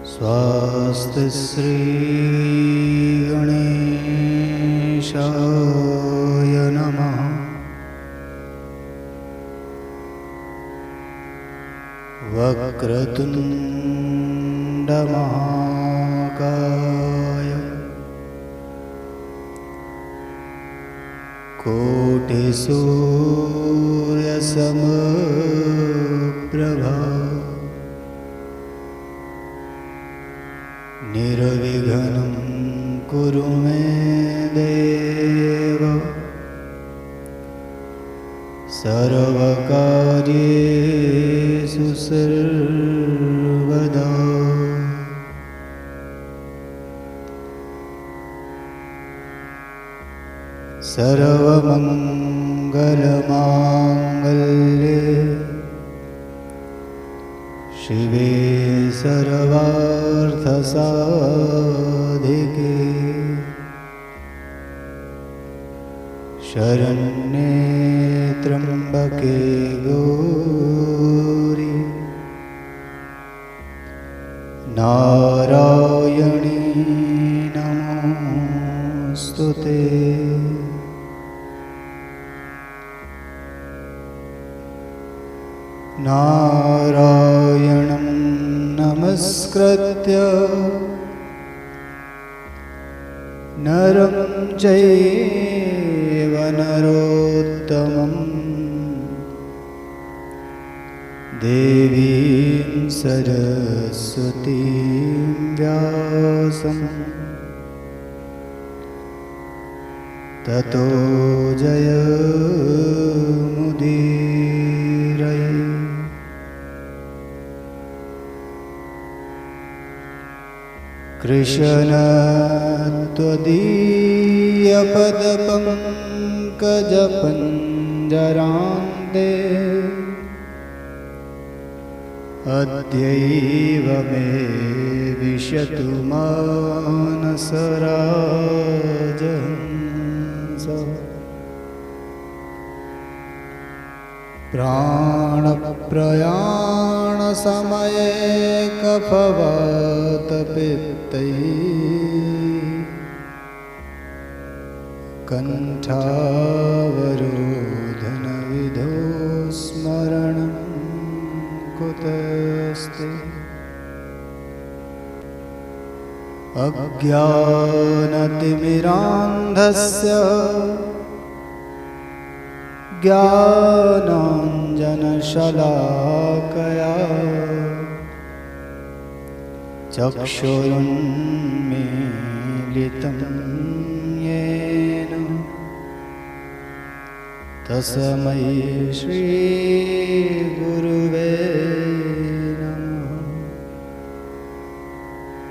स्वस्ति श्री गणेशाय नमः। वक्रतुंड महाकाय कोटिसूर्यसमप्रभा निर्विघ्नं कुरु मे देव सर्वकार्येषु सर्वदा। सर्वमंगलमांगल्ये शिवे सर्वार्थसाधिके शरण्ये त्र्यंबके गौरी नारायणी नमोस्तुते। नारायणं नमस्कृत्य नरं चैव नरोत्तमं देवीं सरस्वतीं व्यासं ततो जयमुदीरये। कृष्ण त्वदीयपदपङ्कजपञ्जरान्ते अद्यैव मे विशतु मानसराजहंस। प्राणप्रयाणसमये कफवातपित्तैः कण्ठावरोधनविधौ स्मरणं कुतस्ते। अज्ञानतिमिरान्धस्य ज्ञानाञ्जनशलाकया चक्षुरुन्मीलितं येन तस्मै श्रीगुरुवे नमः।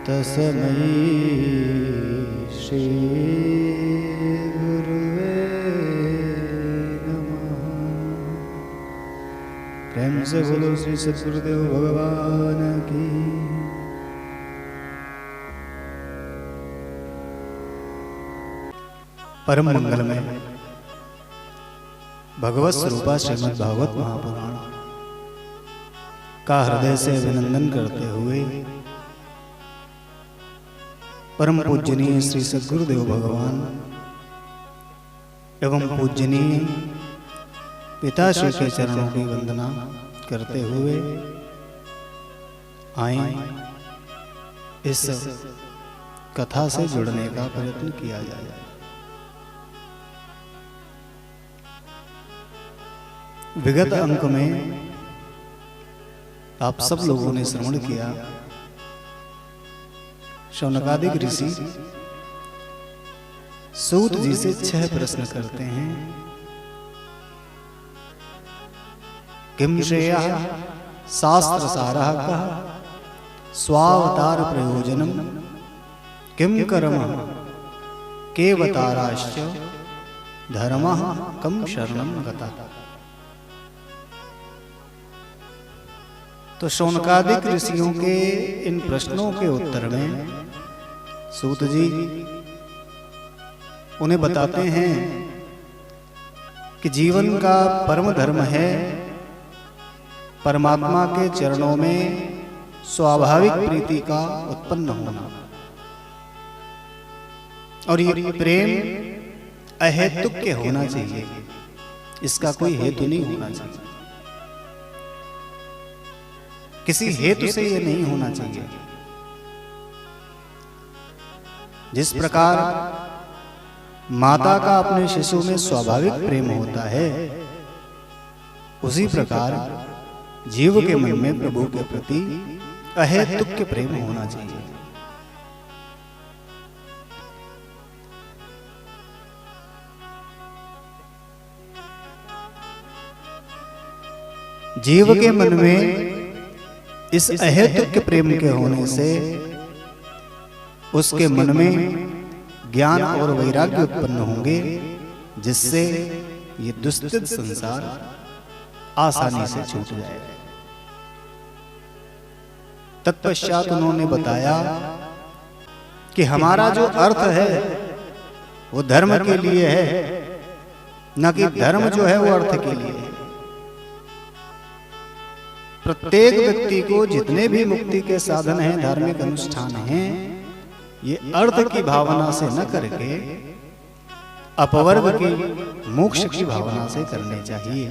तस्मै श्रीगुरुवे नमः। प्रेम से बोलो श्री सद्गुरुदेव भगवान की। परम मंगल में भगवत स्वरूपा श्रीमद् भागवत महापुराण का हृदय से अभिनंदन करते हुए परम पूजनीय श्री सद्गुरुदेव भगवान एवं पूजनीय पिताश्री के चरणों की वंदना करते हुए आए इस कथा से जुड़ने का प्रयत्न किया जाए। विगत अंक में आप सब लोगों ने श्रवण किया, शौनकादिक ऋषि सूत जी से 6 प्रश्न करते हैं। किम श्रेया शास्त्र सारः कः स्वावतार प्रयोजनम किम कर्म केवताराश्च धर्मः कम शरणं गता। तो शौनकादिक ऋषियों के इन प्रश्नों के उत्तर में सूत जी उन्हें बताते हैं कि जीवन का परम धर्म है परमात्मा के चरणों में स्वाभाविक प्रीति का उत्पन्न होना, और ये प्रेम अहेतुक होना चाहिए, इसका कोई हेतु नहीं होना चाहिए, किसी हेतु से ये नहीं होना चाहिए। जिस प्रकार माता का अपने शिशु में स्वाभाविक प्रेम होता है, उसी प्रकार जीव के मन में प्रभु के प्रति अहेतुक प्रेम होना चाहिए। जीव के मन में इस अहेतुक प्रेम के होने से उसके मन में ज्ञान और वैराग्य उत्पन्न होंगे, जिससे ये दुस्तित संसार आसानी से छूट जाएगा। तत्पश्चात उन्होंने बताया कि हमारा जो अर्थ है वो धर्म के लिए है, न कि धर्म जो है वो अर्थ के लिए है। प्रत्येक व्यक्ति को जितने भी मुक्ति के साधन हैं, धार्मिक अनुष्ठान हैं, ये अर्थ की भावना से न करके अपवर्ग की मोक्ष की भावना से करने चाहिए।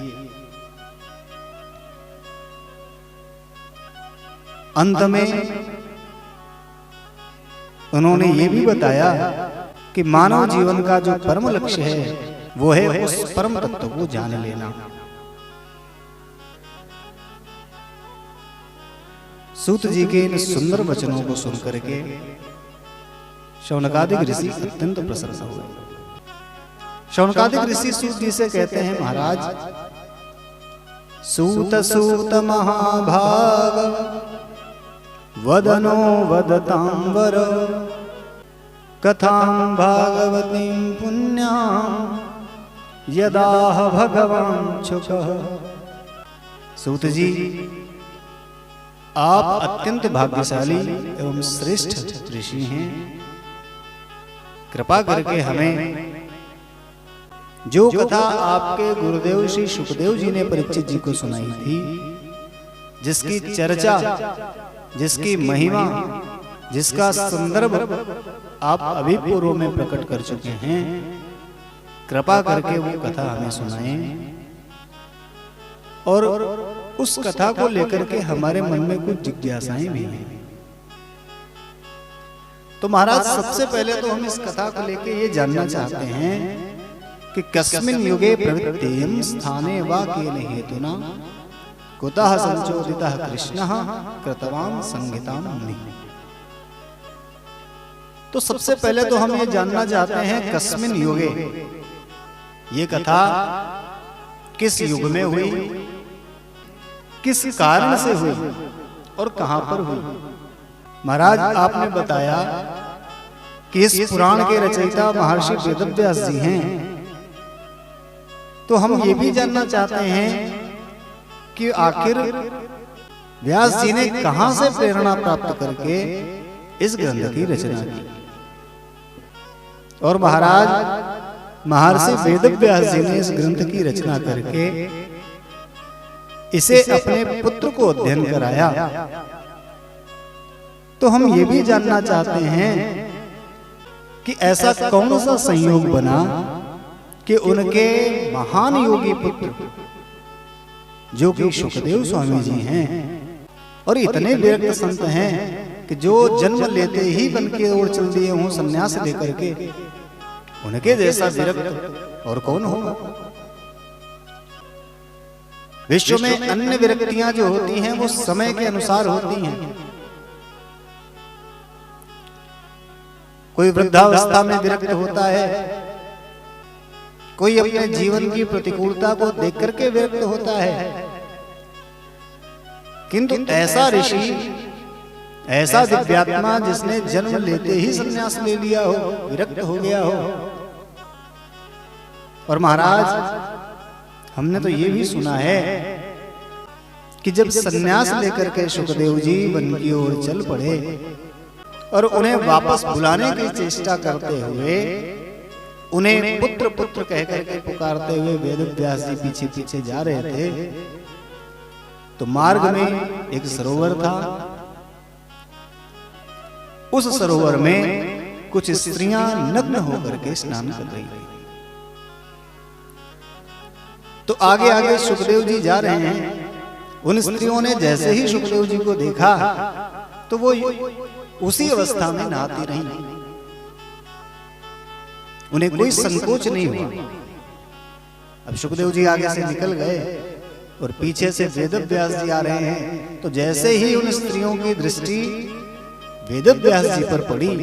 अंत में उन्होंने ये भी बताया कि मानव जीवन का जो परम लक्ष्य है वो है उस परम तत्व को जान लेना। सूत जी के इन सुंदर वचनों को सुनकर के शौनकादिक ऋषि अत्यंत प्रसन्न हुए। शौनकादिक ऋषि सूत जी से कहते हैं, महाराज सूत सूत महाभाग वदनो वदतांबर कथां भागवतीं पुण्यां यदाह भगवान छुकः। सूत जी, आप अत्यंत भाग्यशाली एवं श्रेष्ठ ऋषि हैं। कृपा करके हमें जो कथा आपके गुरुदेव श्री सुखदेव जी ने परीक्षित जी को सुनाई थी, जिसकी चर्चा, जिसकी महिमा, जिसका संदर्भ आप अभी पूर्व में प्रकट कर चुके हैं, कृपा करके वो कथा हमें सुनाएं। और उस कथा को लेकर के हमारे मन में कुछ जिज्ञासाएं भी हैं। तो महाराज, सबसे पहले तो हम इस कथा को लेके ये जानना चाहते हैं कि कस्मिन् युगे प्रवृत्तिं स्थाने वा केन हेतुना कुतः संचोदितः कृष्णः कृतवान् संहितां मुनिः। तो सबसे पहले तो हम ये जानना चाहते हैं कस्मिन् युगे, ये कथा किस युग में हुई, किस कारण से हुई और कहां पर हुई। महाराज, आपने बताया कि इस पुराण के रचयिता महर्षि वेदव्यास जी हैं, तो हम ये भी जानना चाहते हैं कि आखिर व्यास जी ने कहां से प्रेरणा प्राप्त करके इस ग्रंथ की रचना की। और महाराज, महर्षि वेदव्यास जी ने इस ग्रंथ की रचना करके इसे अपने पुत्र को अध्ययन कराया। तो हम ये भी जानना चाहते हैं कि ऐसा कौन सा संयोग बना कि उनके महान योगी पुत्र, जो कि सुखदेव स्वामी जी हैं, और इतने विरक्त संत हैं कि जो जन्म लेते ही बन के ओर चल दिए हों संन्यास लेकर के, उनके जैसा विरक्त और कौन होगा। विश्व में अन्य विरक्तियां जो होती हैं वो समय के अनुसार होती हैं। कोई वृद्धावस्था में विरक्त होता है, कोई अपने जीवन की प्रतिकूलता को देख करके विरक्त होता है, किंतु ऐसा ऋषि, ऐसा दिव्यात्मा जिसने जन्म लेते ही संन्यास ले लिया हो, विरक्त हो गया हो। और महाराज, हमने तो ये भी सुना है कि जब संन्यास लेकर के सुखदेव जी वन की ओर चल पड़े और उन्हें वापस बुलाने की चेष्टा करते हुए उन्हें पुत्र पुत्र कह करके पुकारते हुए वेद व्यास जी पीछे पीछे जा रहे थे, तो मार्ग में एक सरोवर था। उस सरोवर में कुछ स्त्रियां नग्न होकर के स्नान कर रही थी। तो आगे आगे सुखदेव जी जा रहे हैं। उन स्त्रियों ने जैसे ही सुखदेव जी को देखा तो वो उसी अवस्था में नहाती रही, उन्हें कोई संकोच नहीं हुआ। अब सुखदेव जी आगे से निकल गए और पीछे से वेद व्यास जी आ रहे हैं। तो जैसे ही उन स्त्रियों की दृष्टि वेद व्यास जी पर पड़ी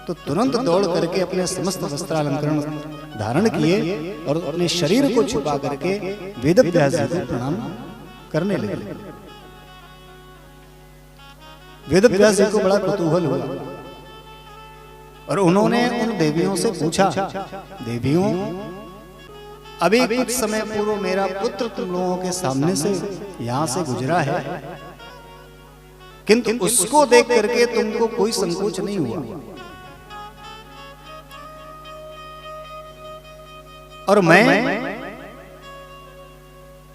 तो तुरंत दौड़ करके अपने समस्त वस्त्रालंकरण धारण किए और अपने शरीर को छुपा करके वेद व्यास जी को प्रणाम करने लगे। वेद व्यास जी को बड़ा कुतूहल हुआ और उन्होंने उन देवियों से पूछा, देवियों, अभी कुछ समय पूर्व मेरा पुत्र तुम लोगों के सामने से यहां से गुजरा है, किंतु उसको देख करके तुमको कोई संकोच नहीं हुआ, और मैं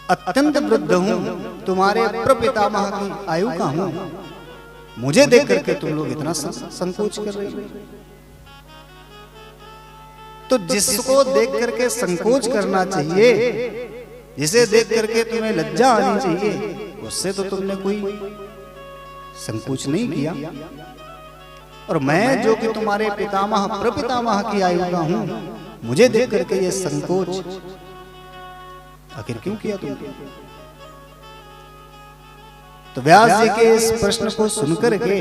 अत्यंत वृद्ध हूं, तुम्हारे प्रपितामह की आयु का हूं, मुझे देख करके तुम लोग इतना संकोच कर रहे हो। तो जिसको देख करके संकोच करना चाहिए, जिसे देख करके तुम्हें लज्जा आनी चाहिए, उससे तो तुमने कोई संकोच नहीं किया। और मैं जो कि तुम्हारे पितामह प्रपितामह की आयु का हूं, मुझे देख करके ये संकोच आखिर क्यों किया तुमने? तो व्यास जी के इस प्रश्न को सुनकर के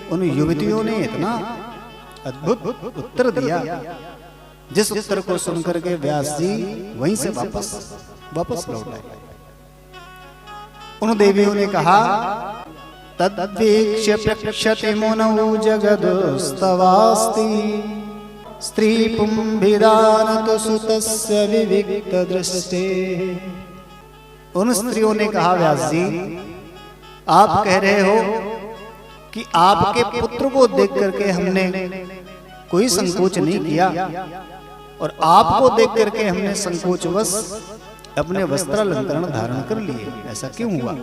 उन युवतियों ने इतना अद्भुत उत्तर दिया, जिस उत्तर को सुनकर के व्यास जी वहीं से वापस लौट आए। उन देवियों ने कहा, तद्वीक्ष्य प्रक्षति मुनौ जगदस्तवास्ति स्त्री पुंभिदान तो सुतस्य विविक्त दृष्टे। उन स्त्रियों ने कहा, व्यास जी, आप कह रहे हो कि आपके पुत्र को देख करके हमने कोई संकोच नहीं किया, और आपको देख करके हमने संकोचवश अपने वस्त्रालंकरण धारण कर लिए, ऐसा क्यों हुआ?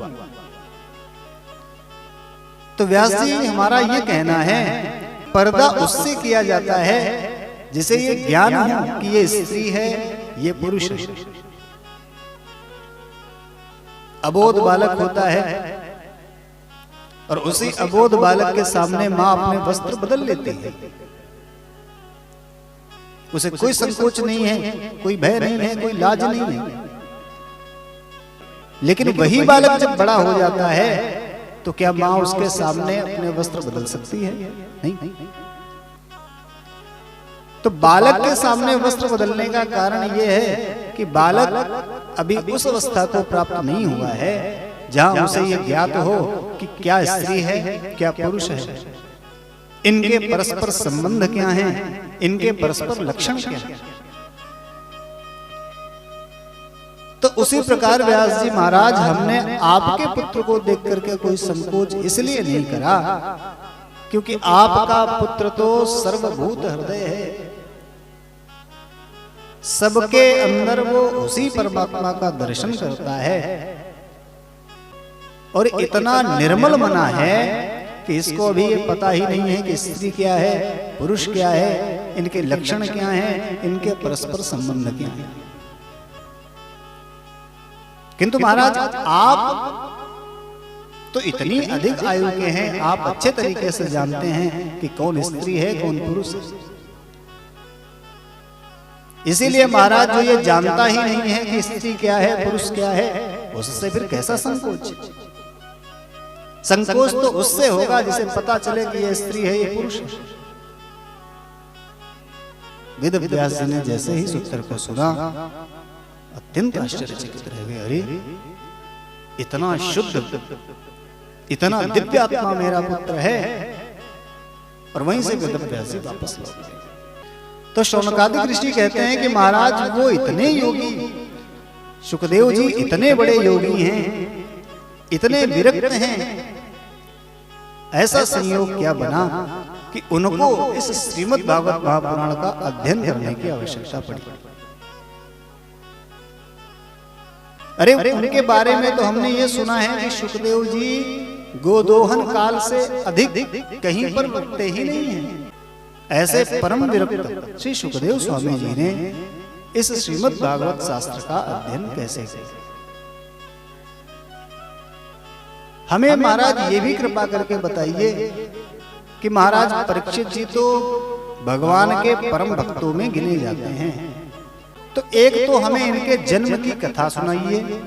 तो व्यास जी, हमारा ये कहना है, पर्दा उससे किया जाता है जिसे ये ज्ञान हो कि ये स्त्री है, ये पुरुष है। अबोध बालक होता है और उसी अबोध बालक के सामने मां अपने वस्त्र बदल लेती है, उसे कोई संकोच नहीं है, कोई भय नहीं है, कोई लाज नहीं है। लेकिन वही बालक जब बड़ा हो जाता है तो क्या मां उसके सामने अपने वस्त्र बदल सकती है? नहीं। तो बालक के सामने वस्त्र बदलने का कारण यह है कि बालक अभी उस अवस्था को प्राप्त नहीं हुआ है जहां उसे यह ज्ञात हो कि क्या स्त्री है, क्या पुरुष है, इनके परस्पर संबंध क्या हैं, इनके परस्पर लक्षण क्या हैं। तो उसी प्रकार व्यास जी महाराज, हमने आपके पुत्र को देख करके कोई संकोच इसलिए नहीं करा क्योंकि आपका पुत्र तो सर्वभूत हृदय है, सबके अंदर वो उसी परमात्मा का दर्शन करता है, और इतना निर्मल मना है कि इसको अभी ये पता ही नहीं है कि स्त्री क्या है, पुरुष क्या है, इनके लक्षण क्या हैं, इनके परस्पर संबंध क्या हैं। किंतु महाराज, आप तो इतनी अधिक आयु के हैं, आप अच्छे तरीके से जानते हैं कि कौन स्त्री है, कौन पुरुष है। इसीलिए महाराज, जो ये जानता ही नहीं है कि स्त्री क्या है, पुरुष क्या है, उससे फिर कैसा संकोच? संकोच तो उससे होगा जिसे पता चले कि ये स्त्री है, ये पुरुष है। वेद व्यास जी ने जैसे ही उत्तर को सुना, अत्यंत आश्चर्यचकित रह गए। अरे, इतना शुद्ध, इतना दिव्य आत्मा मेरा पुत्र है। और वहीं से वेद व्यास जी वापस लौट गए। तो शौनकादिक ऋषि कहते हैं कि महाराज, वो इतने योगी, सुखदेव जी इतने बड़े योगी हैं, इतने विरक्त हैं, ऐसा संयोग क्या बना कि उनको इस श्रीमद् भागवत महापुराण का अध्ययन करने की आवश्यकता पड़ी। अरे उनके बारे में तो हमने ये सुना है कि सुखदेव जी गोदोहन काल से अधिक कहीं पर रुकते ही नहीं हैं। ऐसे परम विरक्त श्री सुखदेव स्वामी जी ने इस श्रीमद् भागवत शास्त्र का अध्ययन कैसे किया? हमें महाराज ये भी कृपा करके बताइए कि महाराज परीक्षित जी तो भगवान के परम भक्तों में गिने जाते हैं, तो एक तो हमें इनके जन्म की कथा सुनाइए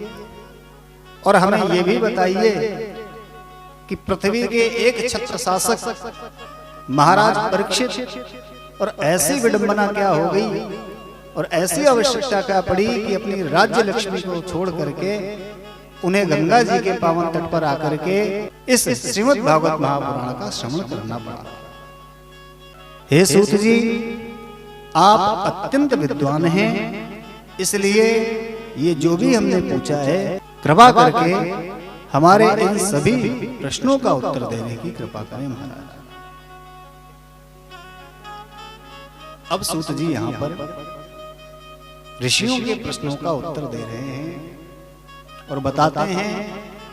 और हमें ये भी बताइए कि पृथ्वी के एक छत्र शासक महाराज परीक्षित और ऐसी विडंबना क्या हो गई और ऐसी आवश्यकता क्या पड़ी कि अपनी राज्य लक्ष्मी को छोड़ करके उन्हें गंगा जी के पावन तट पर आकर के इस श्रीमद् भागवत महापुराण का श्रवण करना पड़ा। हे सूत जी, आप अत्यंत विद्वान हैं, इसलिए ये जो भी हमने पूछा है कृपा करके हमारे इन सभी प्रश्नों का उत्तर देने की कृपा करें महाराज। अब सूत जी यहाँ पर ऋषियों के प्रश्नों का उत्तर दे रहे हैं और बताते हैं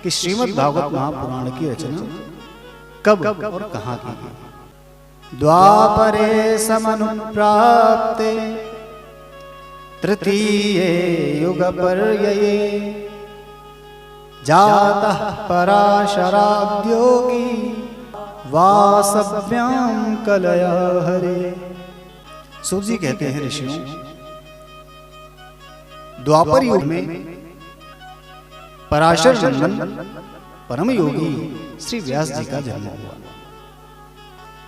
कि श्रीमद् भागवत महापुराण की रचना कब और कहाँ की गई। द्वापरे समनुप्राप्ते तृतीये युगपर्यये जातः पराशराब्द्योगी वासव्यां कलया हरे। सूत जी कहते हैं ऋषियों, द्वापर युग में पराशर नंदन परम योगी श्री व्यास जी का जन्म हुआ।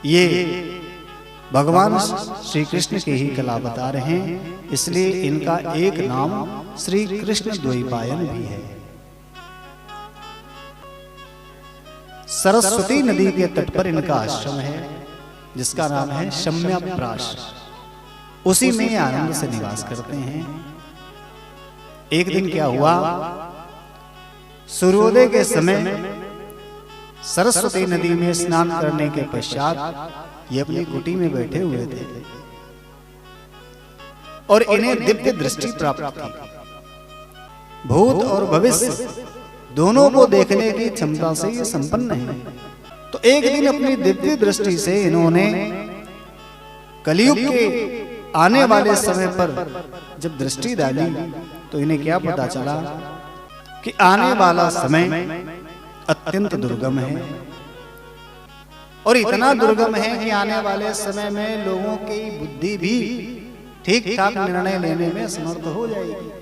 ये भगवान श्री कृष्ण के ही कला बता रहे हैं, इसलिए इनका एक नाम श्री कृष्ण द्वैपायन भी है। सरस्वती नदी के तट पर इनका आश्रम है जिसका नाम है शम्याप्राश। उसी में आनंद से निवास करते हैं। एक दिन क्या हुआ, सूर्योदय के समय सरस्वती नदी में स्नान करने के पश्चात ये अपनी कुटी में बैठे हुए थे और इन्हें दिव्य दृष्टि प्राप्त थी। भूत और भविष्य दोनों को देखने की क्षमता से ये संपन्न है। तो एक दिन अपनी दिव्य दृष्टि से इन्होंने कलयुग के आने वाले समय पर जब दृष्टि डाली तो इन्हें क्या पता चला कि आने वाला समय अत्यंत दुर्गम है और इतना दुर्गम है कि आने वाले समय में लोगों की बुद्धि भी ठीक ठाक निर्णय लेने में असमर्थ हो जाएगी।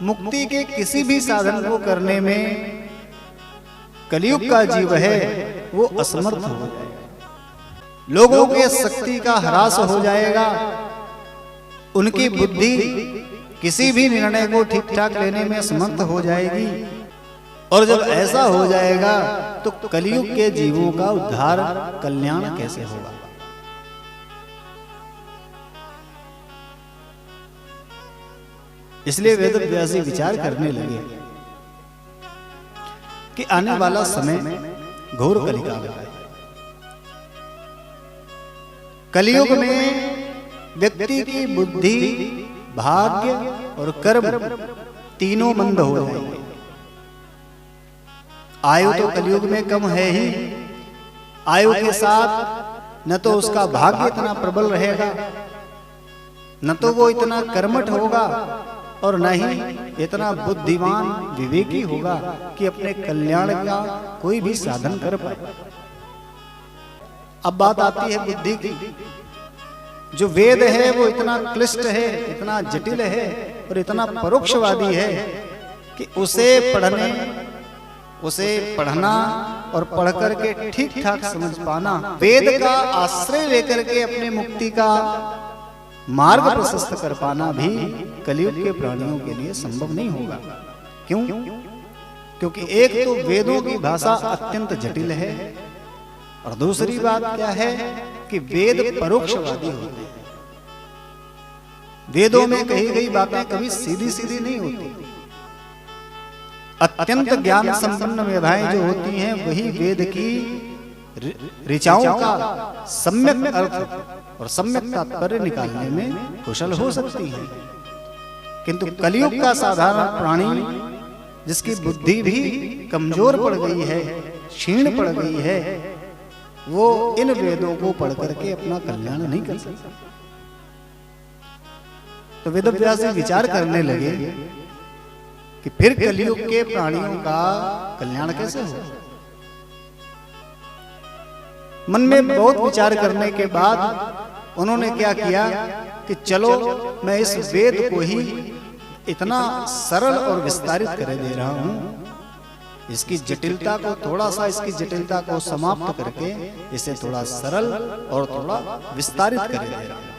मुक्ति के किसी भी साधन को करने में कलयुग का जीव है वो असमर्थ हो जाएगा। लोगों के शक्ति का ह्रास हो जाएगा, उनकी बुद्धि किसी भी निर्णय को ठीक ठाक लेने में समर्थ हो जाएगी। और जब ऐसा हो जाएगा तो कलयुग के जीवों का उद्धार कल्याण कैसे होगा। इसलिए वेद व्यास जी विचार करने लगे कि आने वाला समय घोर कलिकाल है। कलयुग में व्यक्ति की बुद्धि, भाग्य और कर्म तीनों मंद हो जाएंगे। आयु तो कलयुग में कम है ही, आयु के साथ न तो उसका भाग्य इतना प्रबल रहेगा, न तो वो इतना कर्मठ होगा और न ही इतना बुद्धिमान विवेकी होगा कि अपने कल्याण का कोई भी साधन कर पाए। अब बात आती है बुद्धि की। जो वेद है वो इतना क्लिष्ट है, इतना जटिल है और इतना परोक्षवादी है कि उसे पढ़ना और पढ़ करके ठीक ठाक समझ पाना, वेद का आश्रय लेकर के अपने मुक्ति का मार्ग प्रशस्त कर पाना भी कलयुग के प्राणियों के लिए संभव नहीं होगा। क्यों? क्योंकि एक तो वेदों की भाषा अत्यंत जटिल है और दूसरी बात क्या है कि वेद परोक्षवादी होते हैं। वेदों में कही गई बातें कभी सीधी सीधी नहीं होती। अत्यंत ज्ञान संपन्न वेदाएं जो होती हैं वही वेद की ऋचाओं का सम्यक अर्थ और सम्यक तात्पर्य निकालने में कुशल हो सकती है, किंतु कलयुग का साधारण प्राणी जिसकी बुद्धि भी कमजोर पड़ गई है, क्षीण पड़ गई है, वो इन वेदों को पढ़ करके अपना कल्याण नहीं कर सकता। तो वेदव्यास जी विचार करने लगे कि फिर कलयुग के प्राणियों का कल्याण कैसे हो। मन में बहुत विचार करने के बाद उन्होंने क्या किया कि चलो मैं इस वेद को ही इतना सरल और विस्तारित कर दे रहा हूं, इसकी जटिलता को थोड़ा सा, इसकी जटिलता को समाप्त करके इसे थोड़ा सरल और थोड़ा विस्तारित कर दे रहा हूं।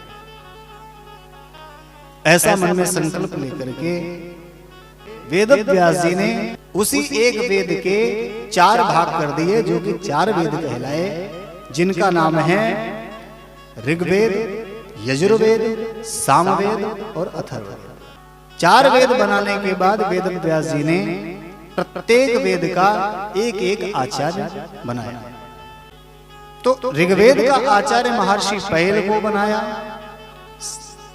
ऐसा मन में संकल्प लेकर के वेदव्यास जी ने उसी एक वेद के 4 भाग कर दिए, जो कि 4 वेद कहलाए, जिनका नाम है ऋग्वेद, यजुर्वेद, सामवेद और अथर्ववेद। 4 वेद बनाने के बाद वेदव्यास जी ने प्रत्येक वेद का एक एक आचार्य बनाया। तो ऋग्वेद का आचार्य महर्षि पहल को बनाया,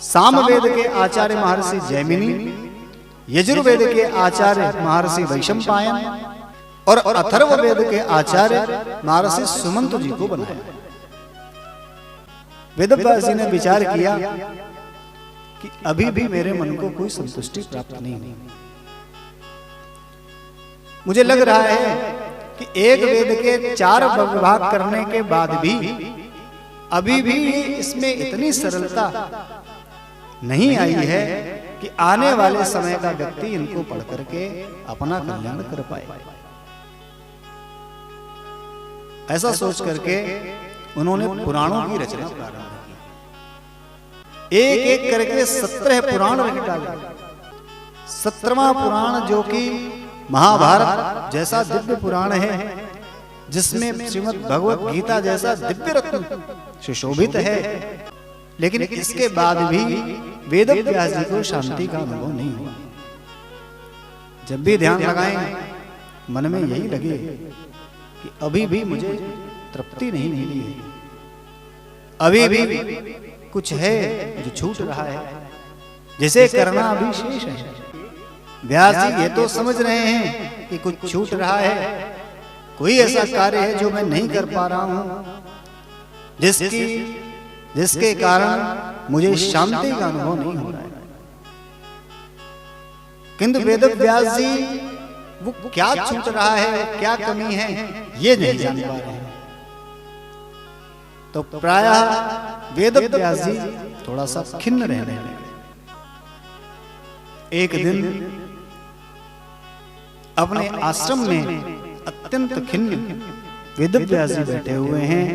सामवेद के आचार्य महर्षि जैमिनी, यजुर्वेद के आचार्य महर्षि वैशंपायन और अथर्ववेद के आचार्य महर्षि सुमंत जी को बनाया। वेदव्यास जी ने विचार किया कि अभी भी मेरे मन को कोई संतुष्टि प्राप्त नहीं हुई। मुझे लग रहा है कि एक वेद के 4 विभाग करने के बाद भी अभी भी इसमें इतनी सरलता नहीं आई है कि आने वाले समय का व्यक्ति इनको पढ़ करके अपना कल्याण कर पाए। ऐसा सोच करके उन्होंने पुराणों की रचना प्रारंभ की। एक एक करके 17 पुराण रख डाले। 17वां पुराण जो कि महाभारत जैसा दिव्य पुराण है, जिसमें श्रीमद् भगवत गीता जैसा दिव्य रत्न सुशोभित है, लेकिन इसके बाद भी वेदव्यास जी को शांति का अनुभव नहीं हुआ। जब भी ध्यान लगाएं मन में यही लगे कि अभी भी मुझे तृप्ति नहीं मिली है, अभी भी कुछ है जो छूट रहा है, जिसे करना अभी शेष है। व्यास जी ये तो समझ रहे हैं कि कुछ छूट रहा है, कोई ऐसा कार्य है जो मैं नहीं कर पा रहा हूं, जिसके कारण मुझे शांति का अनुभव नहीं हो रहा है। किंतु वेदव्यास जी वो क्या छूट रहा है, क्या कमी है, ये नहीं जान पा रहे हैं। तो प्रायः वेदव्यास जी थोड़ा सा खिन्न रहने लगे। एक दिन अपने आश्रम में अत्यंत खिन्न वेदव्यास जी बैठे हुए हैं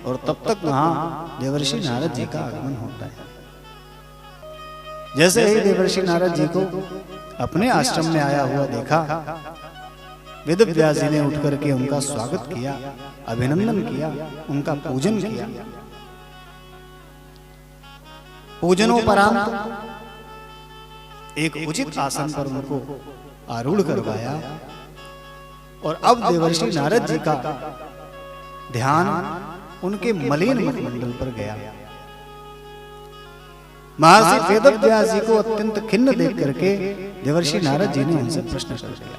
और तब तक वहां देवर्षि नारद जी का आगमन होता है। जैसे ही देवर्षि नारद जी को अपने आश्रम में आया हुआ देखा, वेदव्यास जी ने उठ करके उनका स्वागत किया, अभिनंदन किया, उनका पूजन किया। पूजनोपरांत एक उचित आसन पर उनको आरूढ़ करवाया और अब देवर्षि नारद जी का ध्यान उनके मलिन मुखमंडल पर गया। महर्षि वेदव्यास जी को अत्यंत खिन्न देख करके देवर्षि नारद जी ने उनसे प्रश्न कर दिया।